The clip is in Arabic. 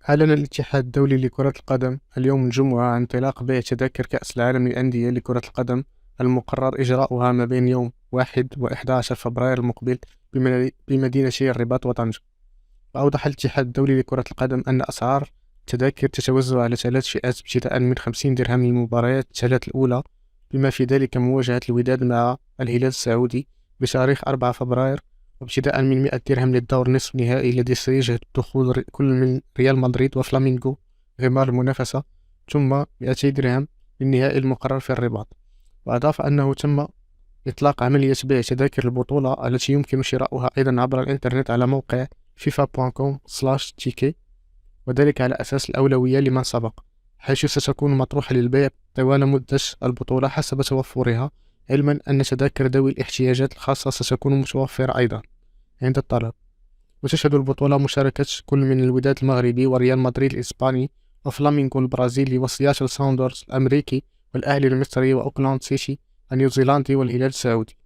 أعلن الاتحاد الدولي لكرة القدم اليوم الجمعة عن انطلاق بيع تذاكر كأس العالم للأندية لكرة القدم المقرر إجراؤها ما بين يوم 1 و11 فبراير المقبل بمدينتي الرباط وطنجة. وأوضح الاتحاد الدولي لكرة القدم أن أسعار التذاكر تتوزع على 3 فئات ابتداء من 50 درهم للمباريات الثلاث الأولى، بما في ذلك مواجهة الوداد مع الهلال السعودي بتاريخ 4 فبراير، وابتداء من 100 درهم للدور نصف النهائي الذي سيشهد دخول كل من ريال مدريد وفلامينغو غمار المنافسة، ثم 200 درهم للنهائي المقرر في الرباط. وأضاف أنه تم إطلاق عملية بيع تذاكر البطولة التي يمكن شراؤها أيضا عبر الإنترنت على موقع fifa.com/ticket، وذلك على أساس الأولوية لمن سبق، حيث ستكون مطروحة للبيع طوال مدة البطولة حسب توفرها، علما أن تذاكر ذوي الاحتياجات الخاصة ستكون متوفرة أيضا عند الطلب. وتشهد البطولة مشاركة كل من الوداد المغربي وريال مدريد الإسباني وفلامينغو البرازيلي وسياتل ساوندرز الأمريكي والأهلي المصري وأوكلاند سيتي النيوزيلندي والهلال السعودي.